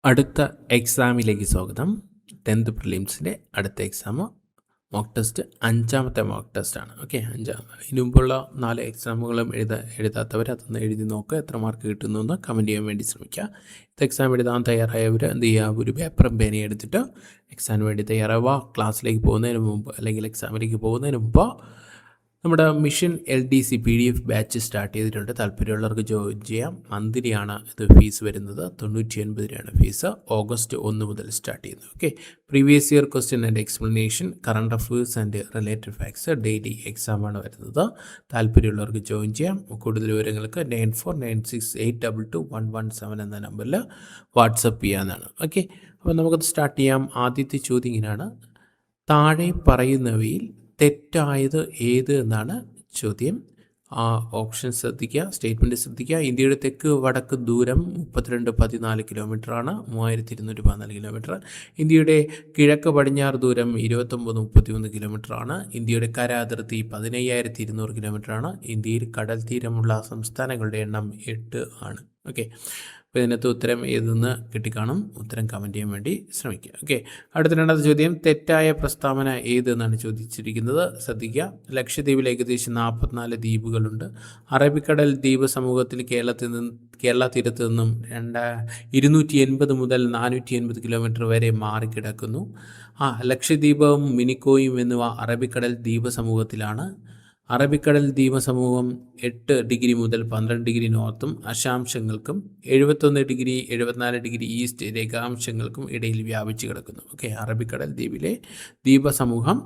അടുത്ത എക്സാമിലേക്ക് സ്വാഗതം. 10th പ്രിലിംസിൻ്റെ അടുത്ത എക്സാം മോക്ക് ടെസ്റ്റ് 5ാമത്തെ മോക്ക് ടെസ്റ്റാണ്. ഓക്കെ, 5. ഇതിനു മുമ്പുള്ള 4 എക്സാമുകളും എഴുതാത്തവർ അതൊന്ന് എഴുതി നോക്കുക. എത്ര മാർക്ക് കിട്ടുന്നു എന്ന് കമൻറ്റ് ചെയ്യാൻ വേണ്ടി ശ്രമിക്കുക. ഇത് എക്സാം എഴുതാൻ തയ്യാറായവർ എന്ത് ചെയ്യുക, ഒരു പേപ്പറും പേനയും എടുത്തിട്ട് എക്സാമിന് വേണ്ടി തയ്യാറാവുക. ക്ലാസ്സിലേക്ക് പോകുന്നതിന് മുമ്പ് അല്ലെങ്കിൽ എക്സാമിലേക്ക് പോകുന്നതിന് മുമ്പ് നമ്മുടെ mission LDC PDF batch start ചെയ്തിട്ടുണ്ട്. താല്പര്യമുള്ളവർക്ക് ജോയിൻ ചെയ്യാം. മന്ത്ലിയാണ് ഇത് ഫീസ് വരുന്നത്. 99 രൂപയാണ് ഫീസ്. ഓഗസ്റ്റ് 1 മുതൽ സ്റ്റാർട്ട് ചെയ്യുന്നത്. Okay, previous year question and explanation, current affairs and related facts, daily എക്സാമാണ് വരുന്നത്. താല്പര്യമുള്ളവർക്ക് ജോയിൻ ചെയ്യാം. കൂടുതൽ വിവരങ്ങൾക്ക് 9496822117 എന്ന നമ്പറിൽ വാട്സപ്പ് ചെയ്യാവുന്നതാണ്. ഓക്കെ, അപ്പോൾ നമുക്കത് സ്റ്റാർട്ട് ചെയ്യാം. ആദ്യത്തെ ചോദ്യം ഇങ്ങനെയാണ്: താഴെ പറയുന്നവയിൽ തെറ്റായത് ഏത് എന്നാണ് ചോദ്യം. ഓപ്ഷൻ ശ്രദ്ധിക്കുക, സ്റ്റേറ്റ്മെൻറ്റ് ശ്രദ്ധിക്കുക. ഇന്ത്യയുടെ തെക്ക് വടക്ക് ദൂരം 3214 കിലോമീറ്ററാണ്, 3214 കിലോമീറ്റർ. ഇന്ത്യയുടെ കിഴക്ക് പടിഞ്ഞാറ് ദൂരം 2933 കിലോമീറ്ററാണ്. ഇന്ത്യയുടെ കര അതിർത്തി 15200 കിലോമീറ്ററാണ്. ഇന്ത്യയിൽ കടൽ തീരമുള്ള സംസ്ഥാനങ്ങളുടെ എണ്ണം 8 ആണ്. ഓക്കെ, അപ്പോൾ ഇതിനകത്ത് ഉത്തരം ഏതെന്ന് കിട്ടിക്കാണും. ഉത്തരം കമൻറ്റ് ചെയ്യാൻ വേണ്ടി ശ്രമിക്കുക. ഓക്കെ, അടുത്ത രണ്ടാമത്തെ ചോദ്യം: തെറ്റായ പ്രസ്താവന ഏതെന്നാണ് ചോദിച്ചിരിക്കുന്നത്. ശ്രദ്ധിക്കുക. ലക്ഷദ്വീപിൽ ഏകദേശം 44 ദ്വീപുകളുണ്ട്. അറബിക്കടൽ ദ്വീപ് സമൂഹത്തിൽ കേരള തീരത്ത് നിന്നും 280 മുതൽ 480 കിലോമീറ്റർ വരെ മാറിക്കിടക്കുന്നു. ലക്ഷദ്വീപും മിനിക്കോയും എന്നിവ അറബിക്കടൽ ദ്വീപ് സമൂഹത്തിലാണ്. അറബിക്കടൽ ദ്വീപസമൂഹം 8 ഡിഗ്രി മുതൽ 12 ഡിഗ്രി നോർത്തും അക്ഷാംശങ്ങൾക്കും 71 ഡിഗ്രി 74 ഡിഗ്രി ഈസ്റ്റ് രേഖാംശങ്ങൾക്കും ഇടയിൽ വ്യാപിച്ചു കിടക്കുന്നു. ഓക്കെ, അറബിക്കടൽ ദ്വീപിലെ ദ്വീപസമൂഹം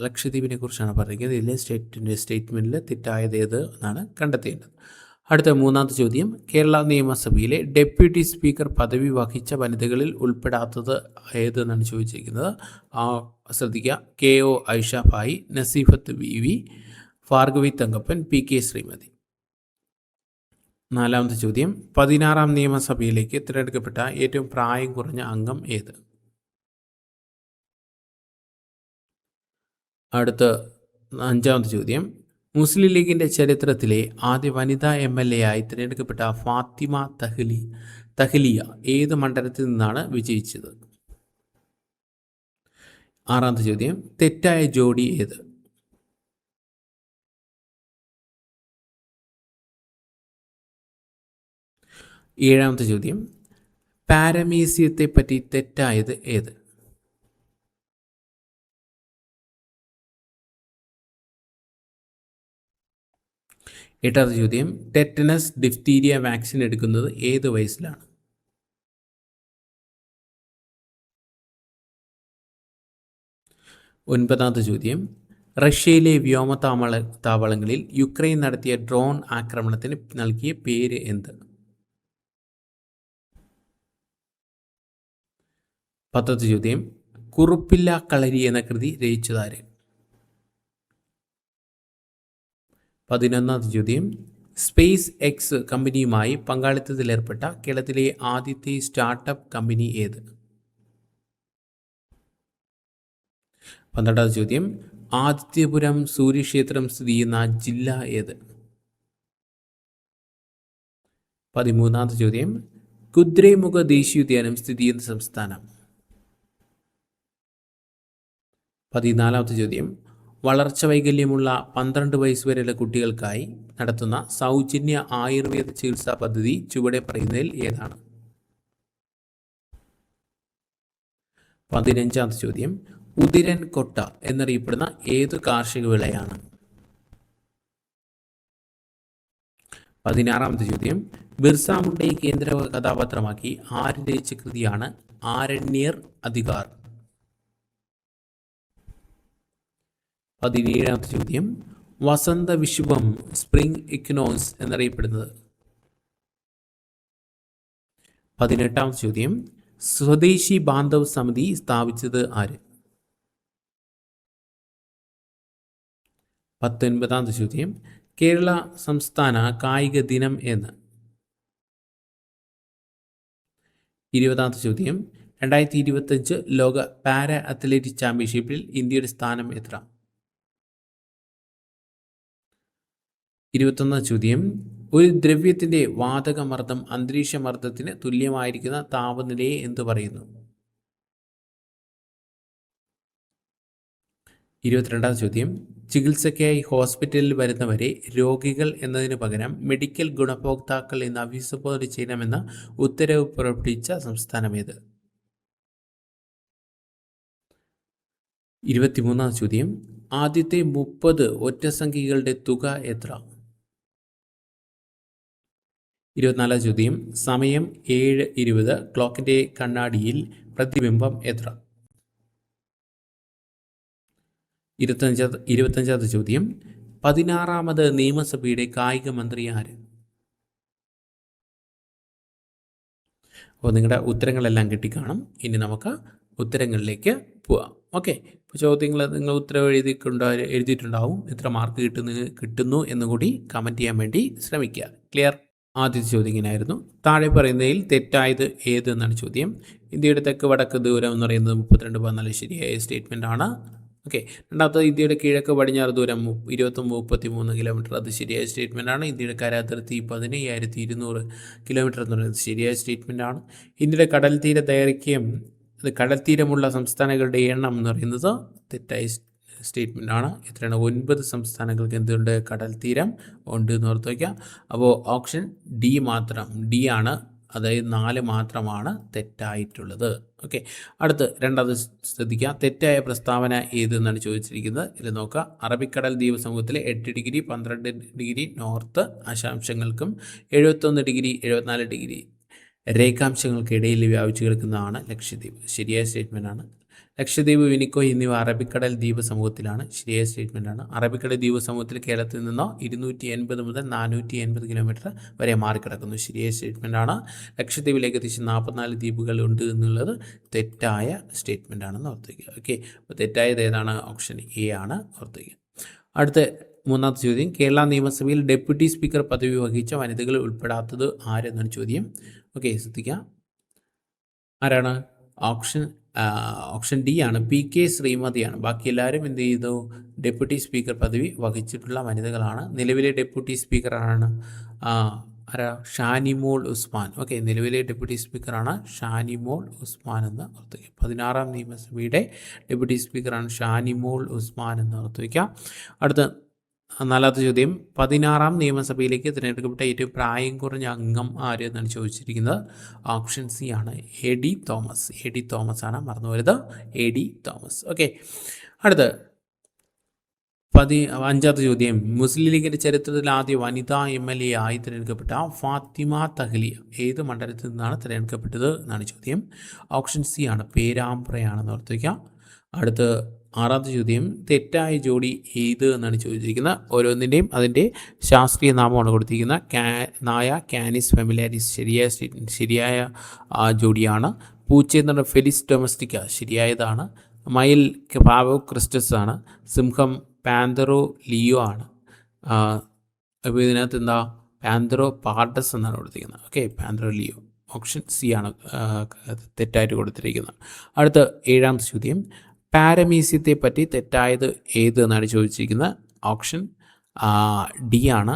ലക്ഷദ്വീപിനെ കുറിച്ചാണ് പറയുന്നത്. ഇതിലെ സ്റ്റേറ്റ്മെൻറ്റിൽ തെറ്റായത് ഏത് എന്നാണ് കണ്ടെത്തേണ്ടത്. അടുത്ത മൂന്നാമത്തെ ചോദ്യം: കേരള നിയമസഭയിലെ ഡെപ്യൂട്ടി സ്പീക്കർ പദവി വഹിച്ച വനിതകളിൽ ഉൾപ്പെടാത്തത് ഏതെന്നാണ് ചോദിച്ചിരിക്കുന്നത്. ശ്രദ്ധിക്കുക. KO Aisha Bhai, നസീഫത്ത് BV, Bhargavi Thankappan, PK Shrimati. നാലാമത്തെ ചോദ്യം: 16ാം നിയമസഭയിലേക്ക് തിരഞ്ഞെടുക്കപ്പെട്ട ഏറ്റവും പ്രായം കുറഞ്ഞ അംഗം ഏത്? അടുത്ത അഞ്ചാമത്തെ ചോദ്യം: മുസ്ലിം ലീഗിൻ്റെ ചരിത്രത്തിലെ ആദ്യ വനിതാ MLA ആയി തിരഞ്ഞെടുക്കപ്പെട്ട ഫാത്തിമ തഹ്ലിയ ഏത് മണ്ഡലത്തിൽ നിന്നാണ് വിജയിച്ചത്? ആറാമത്തെ ചോദ്യം: തെറ്റായ ജോഡി ഏത്? ഏഴാമത്തെ ചോദ്യം: പാരമീസിയത്തെ പറ്റി തെറ്റായത് ഏത്? എട്ടാമത്തെ ചോദ്യം: ടെറ്റനസ് ഡിഫ്തീരിയ വാക്സിൻ എടുക്കുന്നത് ഏത് വയസ്സിലാണ്? ഒൻപതാമത്തെ ചോദ്യം: റഷ്യയിലെ വ്യോമതാവളങ്ങളിൽ യുക്രൈൻ നടത്തിയ ഡ്രോൺ ആക്രമണത്തിന് നൽകിയ പേര് എന്ത്? പത്താമത്തെ ചോദ്യം: കുറുപ്പില്ല കളരി എന്ന കൃതി രചിച്ചതാര്? 11ാമത്തെ ചോദ്യം: സ്പേസ് എക്സ് കമ്പനിയുമായി പങ്കാളിത്തത്തിലേർപ്പെട്ട കേരളത്തിലെ ആദ്യത്തെ സ്റ്റാർട്ടപ്പ് കമ്പനി ഏത്? 12ാമത്തെ ചോദ്യം: ആദിത്യപുരം സൂര്യക്ഷേത്രം സ്ഥിതി ചെയ്യുന്ന ജില്ല ഏത്? 13ാമത്തെ ചോദ്യം: കുദ്രേമുഖ ദേശീയോദ്യാനം സ്ഥിതി ചെയ്യുന്ന സംസ്ഥാനം? 14ാമത്തെ ചോദ്യം: വളർച്ച വൈകല്യമുള്ള 12 വയസ്സ് വരെയുള്ള കുട്ടികൾക്കായി നടത്തുന്ന സൗജന്യ ആയുർവേദ ചികിത്സാ പദ്ധതി ചുവടെ പറയുന്നതിൽ ഏതാണ്? 15ാമത്തെ ചോദ്യം: ഉതിരൻ കൊട്ട എന്നറിയപ്പെടുന്ന ഏത് കാർഷിക വിളയാണ്? 16ാമത്തെ ചോദ്യം: ബിർസ മുണ്ടയെ കേന്ദ്ര കഥാപാത്രമാക്കി ആര് രചിച്ച കൃതിയാണ് ആരണ്യർ അധികാർ? 17ാമത്തെ ചോദ്യം: വസന്ത വിഷുവം സ്പ്രിംഗ് ഇക്വിനോക്സ് എന്നറിയപ്പെടുന്നത്? 18ാമത്തെ ചോദ്യം: സ്വദേശി ബാന്ധവ് സമിതി സ്ഥാപിച്ചത് ആര്? 19ാമത്തെ ചോദ്യം: കേരള സംസ്ഥാന കായിക ദിനം എന്ന്? 20ാമത്തെ ചോദ്യം: 2025 ലോക പാരാ അത്ലറ്റിക് ചാമ്പ്യൻഷിപ്പിൽ ഇന്ത്യയുടെ സ്ഥാനം എത്ര? 21ാം ചോദ്യം: ഒരു ദ്രവ്യത്തിൻ്റെ വാതകമർദ്ദം അന്തരീക്ഷമർദ്ദത്തിന് തുല്യമായിരിക്കുന്ന താപനിലയെ എന്തു പറയുന്നു? 22ാം ചോദ്യം. ചികിത്സയ്ക്കായി ഹോസ്പിറ്റലിൽ വരുന്നവരെ രോഗികൾ എന്നതിനു പകരം മെഡിക്കൽ ഗുണഭോക്താക്കൾ എന്ന് അഭിസംബോധന ചെയ്യണമെന്ന ഉത്തരവ് പുറപ്പെടുവിച്ച സംസ്ഥാനമേത്? 23ാം ചോദ്യം. ആദ്യത്തെ 30 ഒറ്റസംഖ്യകളുടെ തുക എത്ര? 24ാം ചോദ്യം. സമയം 7:20. ക്ലോക്കിൻ്റെ കണ്ണാടിയിൽ പ്രതിബിംബം എത്ര? 25ാമത്തെ ചോദ്യം. 16ാമത് നിയമസഭയുടെ കായിക മന്ത്രി ആര്? അപ്പോൾ നിങ്ങളുടെ ഉത്തരങ്ങളെല്ലാം കിട്ടിക്കാണും. ഇനി നമുക്ക് ഉത്തരങ്ങളിലേക്ക് പോവാം. ഓക്കെ, ഇപ്പോൾ ചോദ്യങ്ങൾ നിങ്ങൾ ഉത്തരം എഴുതിയിട്ടുണ്ടാവും. എത്ര മാർക്ക് കിട്ടുന്നു എന്നുകൂടി കമൻറ്റ് ചെയ്യാൻ വേണ്ടി ശ്രമിക്കുക. ക്ലിയർ? ആദ്യത്തെ ചോദ്യം ഇങ്ങനെയായിരുന്നു. താഴെ പറയുന്നതിൽ തെറ്റായത് ഏത് എന്നാണ് ചോദ്യം. ഇന്ത്യയുടെ തെക്ക് വടക്ക് ദൂരം എന്ന് പറയുന്നത് 32.4 ശരിയായ സ്റ്റേറ്റ്മെൻ്റ് ആണ്. ഓക്കെ. രണ്ടാമത്തത് ഇന്ത്യയുടെ കിഴക്ക് പടിഞ്ഞാറ് ദൂരം 33 കിലോമീറ്റർ. അത് ശരിയായ സ്റ്റേറ്റ്മെൻ്റ് ആണ്. ഇന്ത്യയുടെ കരാതിർത്തി 17,200 കിലോമീറ്റർ എന്ന് പറയുന്നത് ശരിയായ സ്റ്റേറ്റ്മെൻ്റ് ആണ്. ഇന്ത്യയുടെ കടൽ തീര ദൈർഘ്യം, കടൽ തീരമുള്ള സംസ്ഥാനങ്ങളുടെ എണ്ണം എന്ന് പറയുന്നത് തെറ്റായ സ്റ്റേറ്റ്മെൻ്റ് ആണ്. എത്രയാണ്? 9 സംസ്ഥാനങ്ങൾക്ക് എന്തുണ്ട്? കടൽ തീരം ഉണ്ട് എന്ന് ഓർത്ത് വയ്ക്കുക. അപ്പോൾ ഓപ്ഷൻ ഡി മാത്രം, ഡി ആണ്, അതായത് 4 മാത്രമാണ് തെറ്റായിട്ടുള്ളത്. ഓക്കെ. അടുത്ത് രണ്ടാമത് ശ്രദ്ധിക്കുക. തെറ്റായ പ്രസ്താവന ഏതെന്നാണ് ചോദിച്ചിരിക്കുന്നത്. ഇത് നോക്കുക. അറബിക്കടൽ ദ്വീപ് സമൂഹത്തിലെ 8 ഡിഗ്രി 12 ഡിഗ്രി നോർത്ത് അക്ഷാംശങ്ങൾക്കും 71 ഡിഗ്രി 74 ഡിഗ്രി രേഖാംശങ്ങൾക്കിടയിൽ വ്യാപിച്ചു കിടക്കുന്നതാണ് ലക്ഷദ്വീപ്. ശരിയായ സ്റ്റേറ്റ്മെൻ്റ് ആണ്. ലക്ഷദ്വീപ്, മിനിക്കോയ് എന്നിവ അറബിക്കടൽ ദ്വീപ് സമൂഹത്തിലാണ്. ശരിയായ സ്റ്റേറ്റ്മെൻ്റ് ആണ്. അറബിക്കടൽ ദ്വീപ് സമൂഹത്തിൽ കേരളത്തിൽ നിന്നോ 280 മുതൽ 480 കിലോമീറ്റർ വരെ മാറിക്കിടക്കുന്നു. ശരിയായ സ്റ്റേറ്റ്മെൻ്റ് ആണ്. ലക്ഷദ്വീപിൽ ഏകദേശം 44 ദ്വീപുകൾ ഉണ്ട് എന്നുള്ളത് തെറ്റായ സ്റ്റേറ്റ്മെൻ്റ് ആണെന്ന് ഓർത്തുവയ്ക്കുക. ഓക്കെ, അപ്പോൾ തെറ്റായത് ഏതാണ്? ഓപ്ഷൻ എ ആണ്. ഓർത്തുവയ്ക്കുക. അടുത്ത മൂന്നാമത്തെ ചോദ്യം. കേരള നിയമസഭയിൽ ഡെപ്യൂട്ടി സ്പീക്കർ പദവി വഹിച്ച വനിതകൾ ഉൾപ്പെടാത്തത് ആരെന്നാണ് ചോദ്യം. ഓക്കെ, ശ്രദ്ധിക്കുക. ആരാണ്? ഓപ്ഷൻ ഡി ആണ്. PK ശ്രീമതിയാണ്. ബാക്കി എല്ലാവരും എന്ത് ചെയ്തു? ഡെപ്യൂട്ടി സ്പീക്കർ പദവി വഹിച്ചിട്ടുള്ള വനിതകളാണ്. നിലവിലെ ഡെപ്യൂട്ടി സ്പീക്കറാണ് ആരാ? ഷാനിമോൾ ഉസ്മാൻ. ഓക്കെ, നിലവിലെ ഡെപ്യൂട്ടി സ്പീക്കറാണ് ഷാനിമോൾ ഉസ്മാൻ എന്ന് ഓർത്ത് വയ്ക്കുക. 16ാം നിയമസഭയുടെ ഡെപ്യൂട്ടി സ്പീക്കറാണ് ഷാനിമോൾ ഉസ്മാൻ എന്ന് ഓർത്ത് വയ്ക്കുക. അടുത്ത നാലാമത്തെ ചോദ്യം. 16ാം നിയമസഭയിലേക്ക് തിരഞ്ഞെടുക്കപ്പെട്ട ഏറ്റവും പ്രായം കുറഞ്ഞ അംഗം ആര് എന്നാണ് ചോദിച്ചിരിക്കുന്നത്. ഓപ്ഷൻ സി ആണ്, AD തോമസ്. AD തോമസ് ആണ്, മറന്നു വരുന്നത്. AD Thomas. ഓക്കെ. അടുത്ത് 5ാമത്തെ ചോദ്യം. മുസ്ലിം ലീഗിൻ്റെ ചരിത്രത്തിൽ ആദ്യ വനിതാ MLA ആയി തിരഞ്ഞെടുക്കപ്പെട്ട ഫാത്തിമ തഹ്ലിയ ഏത് മണ്ഡലത്തിൽ നിന്നാണ് തിരഞ്ഞെടുക്കപ്പെട്ടത് എന്നാണ് ചോദ്യം. ഓപ്ഷൻ സി ആണ്, പേരാമ്പ്രയാണെന്ന് ഓർത്ത് വയ്ക്കാം. അടുത്ത് 6ാമത്തെ ചോദ്യം. തെറ്റായ ജോഡി ഏത് എന്നാണ് ചോദിച്ചിരിക്കുന്നത്. ഓരോന്നിൻ്റെയും അതിൻ്റെ ശാസ്ത്രീയ നാമമാണ് കൊടുത്തിരിക്കുന്നത്. നായ കാനിസ് ഫെമിലാരിസ് ശരിയായ ജോഡിയാണ്. പൂച്ച എന്ന് പറഞ്ഞാൽ ഫെലിസ് ഡൊമസ്റ്റിക്ക ശരിയായതാണ്. മയിൽ പാവോ ക്രിസ്റ്റസ് ആണ്. സിംഹം പാന്തറോ ലിയോ ആണ്. അപ്പോൾ ഇതിനകത്ത് എന്താ? പാന്തറോ പാർഡസ് എന്നാണ് കൊടുത്തിരിക്കുന്നത്. Okay, Panthera leo. Option C ആണ് തെറ്റായിട്ട് കൊടുത്തിരിക്കുന്നത്. അടുത്ത 7ാമത്തെ ചോദ്യം. പാരമീസ്യത്തെ പറ്റി തെറ്റായത് ഏത് എന്നാണ് ചോദിച്ചിരിക്കുന്നത്. ഓപ്ഷൻ ഡി ആണ്,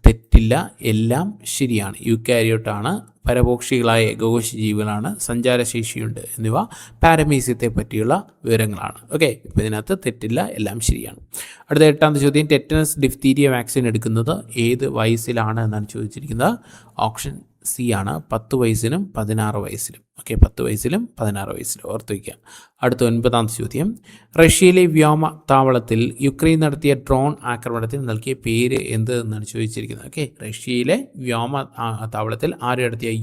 തെറ്റില്ല, എല്ലാം ശരിയാണ്. യൂക്കാരിയോട്ടാണ്, പരപോക്ഷികളായ ഏകകോശ ജീവികളാണ്, സഞ്ചാരശേഷിയുണ്ട് എന്നിവ പാരമീസ്യത്തെ പറ്റിയുള്ള വിവരങ്ങളാണ്. ഓക്കെ, ഇപ്പോൾ ഇതിനകത്ത് തെറ്റില്ല, എല്ലാം ശരിയാണ്. അടുത്ത 8ാമത്തെ ചോദ്യം. ടെറ്റനസ് ഡിഫ്തീരിയ വാക്സിൻ എടുക്കുന്നത് ഏത് വയസ്സിലാണ് എന്നാണ് ചോദിച്ചിരിക്കുന്നത്. ഓപ്ഷൻ സി ആണ്, 10 വയസ്സിനും 16 വയസ്സിലും. ഓക്കെ, 10 വയസ്സിലും 16 വയസ്സിലും ഓർത്ത് വയ്ക്കുക. അടുത്ത 9ാമത്തെ ചോദ്യം. റഷ്യയിലെ വ്യോമതാവളത്തിൽ യുക്രൈൻ നടത്തിയ ഡ്രോൺ ആക്രമണത്തിന് നൽകിയ പേര് എന്ത് എന്നാണ് ചോദിച്ചിരിക്കുന്നത്. ഓക്കെ, റഷ്യയിലെ വ്യോമതാവളത്തിൽ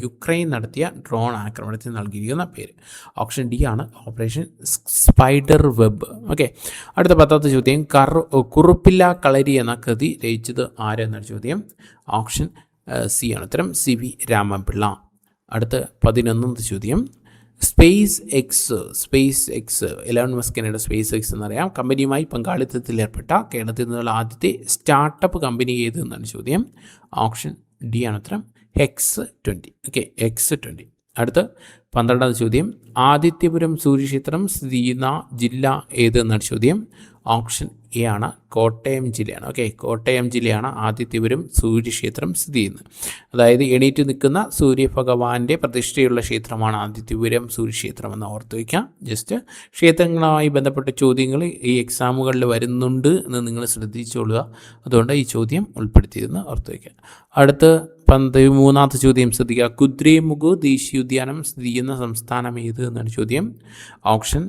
യുക്രൈൻ നടത്തിയ ഡ്രോൺ ആക്രമണത്തിന് നൽകിയിരിക്കുന്ന പേര്. ഓപ്ഷൻ ഡി ആണ്, ഓപ്പറേഷൻ സ്പൈഡർ വെബ്. ഓക്കെ. അടുത്ത 10ാമത്തെ ചോദ്യം. കുറുപ്പില്ല കളരി എന്ന കൃതി രചിച്ചത് ആരെന്നാണ് ചോദ്യം. ഓപ്ഷൻ സി ആണ് ഉത്തരം, CV രാമൻപിള്ള. അടുത്ത 11ാമത്തെ ചോദ്യം. സ്പേസ് എക്സ് എലോൺ മസ്കിൻ്റെ സ്പേസ് എക്സ് എന്നറിയാം കമ്പനിയുമായി പങ്കാളിത്തത്തിൽ ഏർപ്പെട്ട കേരളത്തിൽ നിന്നുള്ള ആദ്യത്തെ സ്റ്റാർട്ടപ്പ് കമ്പനി ഏത് എന്നാണ് ചോദ്യം. ഓപ്ഷൻ ഡി ആണ് ഉത്തരം, X20. Okay, X20. അടുത്ത് 12ാമത്തെ ചോദ്യം, ആദിത്യപുരം സൂര്യക്ഷേത്രം സ്ഥിതി ചെയ്യുന്ന ജില്ല ഏത് എന്നാണ് ചോദ്യം. ഓപ്ഷൻ എ ആണ് കോട്ടയം ജില്ലയാണ്. ഓക്കെ, കോട്ടയം ജില്ലയാണ് ആദിത്യപുരം സൂര്യക്ഷേത്രം സ്ഥിതി ചെയ്യുന്നത്. അതായത് എണീറ്റ് നിൽക്കുന്ന സൂര്യഭഗവാന്റെ പ്രതിഷ്ഠയുള്ള ക്ഷേത്രമാണ് ആദിത്യപുരം സൂര്യക്ഷേത്രം എന്ന് ഓർത്ത് വയ്ക്കാം. ജസ്റ്റ് ക്ഷേത്രങ്ങളുമായി ബന്ധപ്പെട്ട ചോദ്യങ്ങൾ ഈ എക്സാമുകളിൽ വരുന്നുണ്ട് എന്ന് നിങ്ങൾ ശ്രദ്ധിച്ചോളുക. അതുകൊണ്ട് ഈ ചോദ്യം ഉൾപ്പെടുത്തിയെന്ന് ഓർത്ത് വയ്ക്കാം. അടുത്ത് 13ാമത്തെ ചോദ്യം ശ്രദ്ധിക്കുക. കുദ്രേമുഖ് ദേശീയോദ്യാനം സ്ഥിതി ചെയ്യുന്ന സംസ്ഥാനം ഏത് എന്നാണ് ചോദ്യം. ഓപ്ഷൻ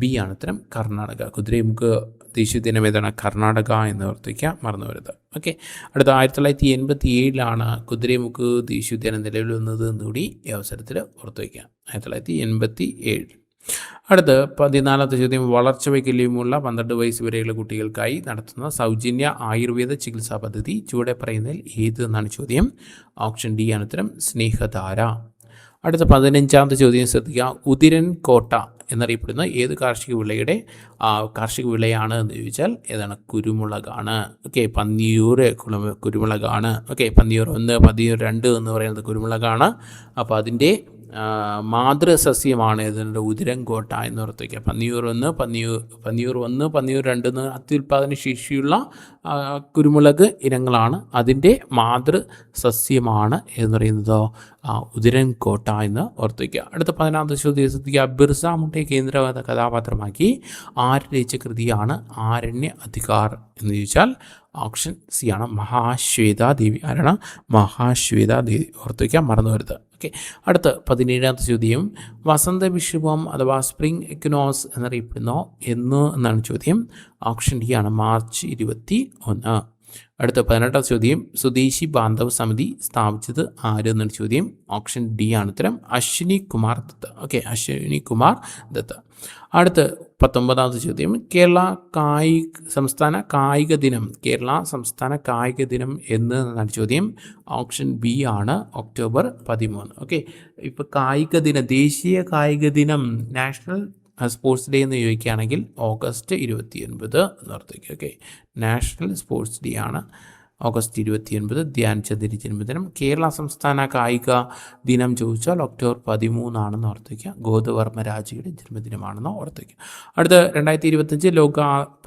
ബി ആണ് ഉത്തരം, കർണാടക. കുദ്രേമുഖ് ദേശീയോദ്യാനം ഏതാണ്? കർണാടക എന്ന് ഓർത്തിക്കുക, മറന്നു വരുന്നത്. ഓക്കെ, അടുത്ത 1987 കുദ്രേമുഖ് ദേശീയോദ്യാനം നിലവിൽ വന്നത് എന്നുകൂടി ഈ അവസരത്തിൽ ഓർത്തു വയ്ക്കുക. 1987. അടുത്ത് 14ാമത്തെ ചോദ്യം, വളർച്ച വൈകല്യമുള്ള 12 വയസ്സ് വരെയുള്ള കുട്ടികൾക്കായി നടത്തുന്ന സൗജന്യ ആയുർവേദ ചികിത്സാ പദ്ധതി ചുവടെ പറയുന്നതിൽ ഏത് എന്നാണ് ചോദ്യം. ഓപ്ഷൻ ഡി ആണ് ഉത്തരം, സ്നേഹധാര. അടുത്ത 15ാമത്തെ ചോദ്യം ശ്രദ്ധിക്കുക. ഉതിരൻ കോട്ട എന്നറിയപ്പെടുന്ന ഏത് കാർഷിക വിളയാണ് എന്ന് ചോദിച്ചാൽ ഏതാണ്? കുരുമുളകാണ്. ഓക്കെ, പന്നിയൂർ കുരുമുളകാണ്. ഓക്കെ, പന്നിയൂർ 1, പന്നിയൂർ 2 എന്ന് പറയുന്നത് കുരുമുളകാണ്. അപ്പോൾ അതിൻ്റെ മാതൃസസ്യമാണ് ഇതിൻ്റെ ഉതിരൻകോട്ട എന്ന് ഓർത്ത് വയ്ക്കുക. പന്നിയൂർ 1, പന്നിയൂർ 2 എന്ന് അത്യുൽപാദന ശേഷിയുള്ള കുരുമുളക് ഇനങ്ങളാണ്. അതിൻ്റെ മാതൃസസ്യമാണ് എന്ന് പറയുന്നത് ഉതിരൻകോട്ട എന്ന് ഓർത്ത് വയ്ക്കുക. അടുത്ത 16ാമത്തെ ചോദ്യം ശ്രദ്ധിക്കുക. ബിർസ മുണ്ടയെ കേന്ദ്ര കഥാപാത്രമാക്കി ആര് രചിച്ച കൃതിയാണ് ആരണ്യ അധികാർ എന്ന് ചോദിച്ചാൽ ഓപ്ഷൻ സി ആണ്, മഹാശ്വേതാദേവി. ആരാണ്? മഹാശ്വേതാദേവി. ഓർത്ത് വയ്ക്കുക, മറന്നു വരുത്. ഓക്കെ, അടുത്ത 17ാമത്തെ ചോദ്യം, വസന്ത വിഷുവം അഥവാ സ്പ്രിംഗ് എക്വിനോക്സ് എന്നറിയപ്പെടുന്നോ എന്നാണ് ചോദ്യം. ഓപ്ഷൻ ഡി ആണ്, മാർച്ച് 21. അടുത്ത 18ാമത്തെ ചോദ്യം, സ്വദേശി ബാന്ധവ് സമിതി സ്ഥാപിച്ചത് ആര് എന്നാണ് ചോദ്യം. ഓപ്ഷൻ ഡി ആണ് ഉത്തരം, അശ്വിനി കുമാർ ദത്ത്. ഓക്കെ, അശ്വിനി കുമാർ ദത്ത്. അടുത്ത 19ാമത്തെ ചോദ്യം, സംസ്ഥാന കായിക ദിനം എന്നാണ് ചോദ്യം. ഓപ്ഷൻ ബി ആണ്, ഒക്ടോബർ 13. ഓക്കെ, ഇപ്പോൾ ദേശീയ കായിക ദിനം, നാഷണൽ സ്പോർട്സ് ഡേ എന്ന് ചോദിക്കുകയാണെങ്കിൽ ഓഗസ്റ്റ് 29 എന്ന് ഓർത്തേക്ക്. ഓക്കെ, നാഷണൽ സ്പോർട്സ് ഡേ ആണ് ഓഗസ്റ്റ് 29, ധ്യാൻചന്ദിൻ്റെ ജന്മദിനം. കേരള സംസ്ഥാന കായിക ദിനം ചോദിച്ചാൽ ഒക്ടോബർ 13 ആണെന്ന് ഓർത്തേക്കുക. ഗോദവർമ്മ രാജയുടെ ജന്മദിനമാണെന്ന് ഓർത്തേക്കുക. അടുത്ത 2025 ലോക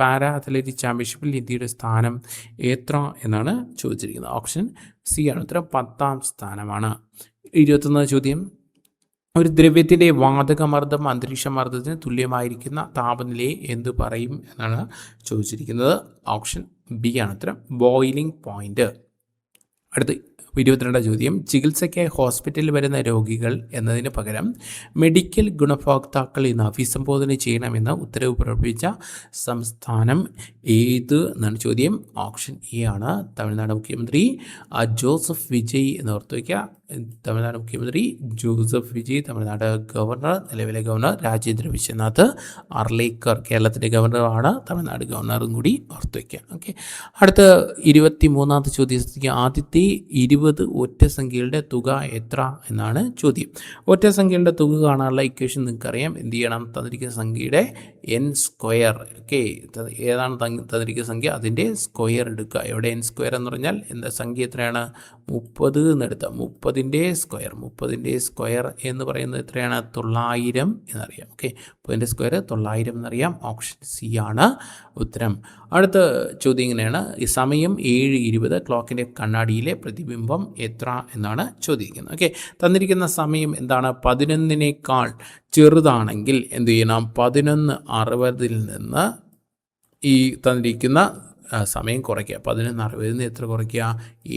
പാരാ അത്ലറ്റിക് ചാമ്പ്യൻഷിപ്പിൽ ഇന്ത്യയുടെ സ്ഥാനം എത്ര എന്നാണ് ചോദിച്ചിരിക്കുന്നത്. ഓപ്ഷൻ സി ആണ് ഉത്തരം, 10ാം സ്ഥാനമാണ്. 21ാം ചോദ്യം, ഒരു ദ്രവ്യത്തിൻ്റെ വാതകമർദ്ദം അന്തരീക്ഷമർദ്ദത്തിന് തുല്യമായിരിക്കുന്ന താപനിലയെ എന്ത് പറയും എന്നാണ് ചോദിച്ചിരിക്കുന്നത്. ഓപ്ഷൻ ബി ആണ് ഉത്തരം, ബോയിലിംഗ് പോയിന്റ്. അടുത്ത് 22ാം ചോദ്യം, ചികിത്സയ്ക്കായി ഹോസ്പിറ്റലിൽ വരുന്ന രോഗികൾ എന്നതിന് പകരം മെഡിക്കൽ ഗുണഭോക്താക്കൾ എന്ന് അഭിസംബോധന ചെയ്യണമെന്ന് ഉത്തരവ് പുറപ്പെടുവിച്ച സംസ്ഥാനം ഏത് എന്നാണ് ചോദ്യം. ഓപ്ഷൻ എ ആണ്, തമിഴ്നാട് മുഖ്യമന്ത്രി ജോസഫ് വിജയ് എന്ന് ഓർത്ത് വയ്ക്കുക. തമിഴ്നാട് മുഖ്യമന്ത്രി ജോസഫ് വിജയ്, തമിഴ്നാട് ഗവർണർ, നിലവിലെ ഗവർണർ രാജേന്ദ്ര വിശ്വനാഥ് അർലേക്കർ, കേരളത്തിൻ്റെ ഗവർണറാണ്, തമിഴ്നാട് ഗവർണറും കൂടി ഓർത്ത് വയ്ക്കുക. ഓക്കെ, അടുത്ത 23ാമത്തെ ചോദ്യം, ആദ്യത്തെ 20 ഒറ്റ സംഖ്യകളുടെ തുക എത്ര എന്നാണ് ചോദ്യം. ഒറ്റ സംഖ്യകളുടെ തുക കാണാനുള്ള ഇക്വേഷൻ നിങ്ങൾക്കറിയാം. എന്ത് ചെയ്യണം? തന്നിരിക്കുന്ന സംഖ്യയുടെ n². ഓക്കെ, ഏതാണ് തന്നിരിക്കുന്ന സംഖ്യ അതിൻ്റെ സ്ക്വയർ എടുക്കുക. എവിടെ n² എന്ന് പറഞ്ഞാൽ എന്താ സംഖ്യ എത്രയാണ്? 30 എന്നെടുത്താൽ 30ൻ്റെ സ്ക്വയർ എന്ന് പറയുന്നത് എത്രയാണ്? 900 എന്നറിയാം. ഓക്കെ, 30ൻ്റെ സ്ക്വയർ 900 എന്നറിയാം. ഓപ്ഷൻ സി ആണ് ഉത്തരം. അടുത്ത ചോദ്യം ഇങ്ങനെയാണ്, ഈ സമയം 7:20 ക്ലോക്കിൻ്റെ കണ്ണാടിയിലെ പ്രതിബിംബം എത്ര എന്നാണ് ചോദിക്കുന്നത്. ഓക്കെ, തന്നിരിക്കുന്ന സമയം എന്താണ്? 11നേക്കാൾ ചെറുതാണെങ്കിൽ എന്ത് ചെയ്യണം? 11:60 നിന്ന് ഈ തന്നിരിക്കുന്ന സമയം കുറയ്ക്കുക. 11:60 എത്ര കുറയ്ക്കുക?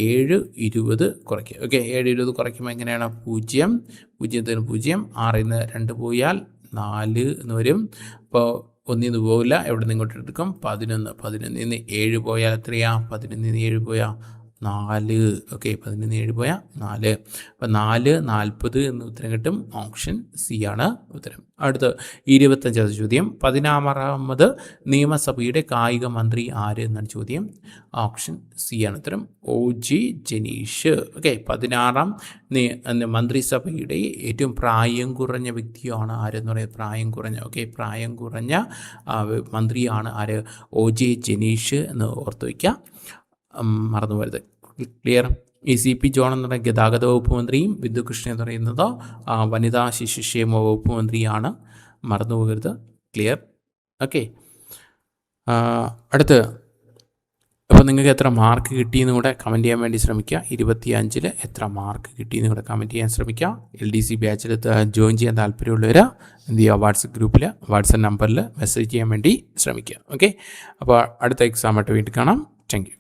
7:20 കുറയ്ക്കുക. ഓക്കെ, 7:20 കുറയ്ക്കുമ്പോൾ എങ്ങനെയാണ്? 0, 0, 6 2 പോയാൽ 4 എന്ന് വരും. അപ്പോൾ 1 പോകില്ല, എവിടെ നിന്ന് ഇങ്ങോട്ട് എടുക്കും? 11 7 പോയാൽ എത്രയാ? 11 7 പോയാൽ 4. ഓക്കെ, 11 7 പോയാൽ 4. അപ്പോൾ 4:40 എന്ന് ഉത്തരം കിട്ടും. ഓപ്ഷൻ സി ആണ് ഉത്തരം. അടുത്ത 25ാമത്തെ ചോദ്യം, 16ാമത് നിയമസഭയുടെ കായിക മന്ത്രി ആര് എന്നാണ് ചോദ്യം. ഓപ്ഷൻ സി ആണ് ഉത്തരം, OG ജനീഷ്. ഓക്കെ, 16ാം മന്ത്രിസഭയുടെ ഏറ്റവും പ്രായം കുറഞ്ഞ വ്യക്തിയാണ് ആരെന്ന് പറയുന്നത്? പ്രായം കുറഞ്ഞ മന്ത്രിയാണ് ആര്? OG ജനീഷ് എന്ന് ഓർത്ത് വയ്ക്കുക, മറന്നു പോകരുത്. ക്ലിയർ? ECP ജോൺ എന്ന് പറയുന്ന ഗതാഗത വകുപ്പ് മന്ത്രിയും ബിന്ദു കൃഷ്ണ എന്ന് പറയുന്നത് വനിതാ ശിശുക്ഷേമ വകുപ്പ് മന്ത്രിയാണ്. മറന്നു പോകരുത്. ക്ലിയർ? ഓക്കെ. അടുത്ത് അപ്പോൾ നിങ്ങൾക്ക് എത്ര മാർക്ക് കിട്ടിയെന്ന് കൂടെ കമൻറ്റ് ചെയ്യാൻ വേണ്ടി ശ്രമിക്കുക. 25-ൽ എത്ര മാർക്ക് കിട്ടിയെന്ന് കൂടെ കമൻറ്റ് ചെയ്യാൻ ശ്രമിക്കുക. LDC ബാച്ചിൽ ജോയിൻ ചെയ്യാൻ താല്പര്യമുള്ളവർ എന്ത് ചെയ്യുക, വാട്സപ്പ് നമ്പറിൽ മെസ്സേജ് ചെയ്യാൻ വേണ്ടി ശ്രമിക്കുക. ഓക്കെ. അപ്പോൾ അടുത്ത എക്സാമായിട്ട് വീണ്ടും കാണാം. Thank you.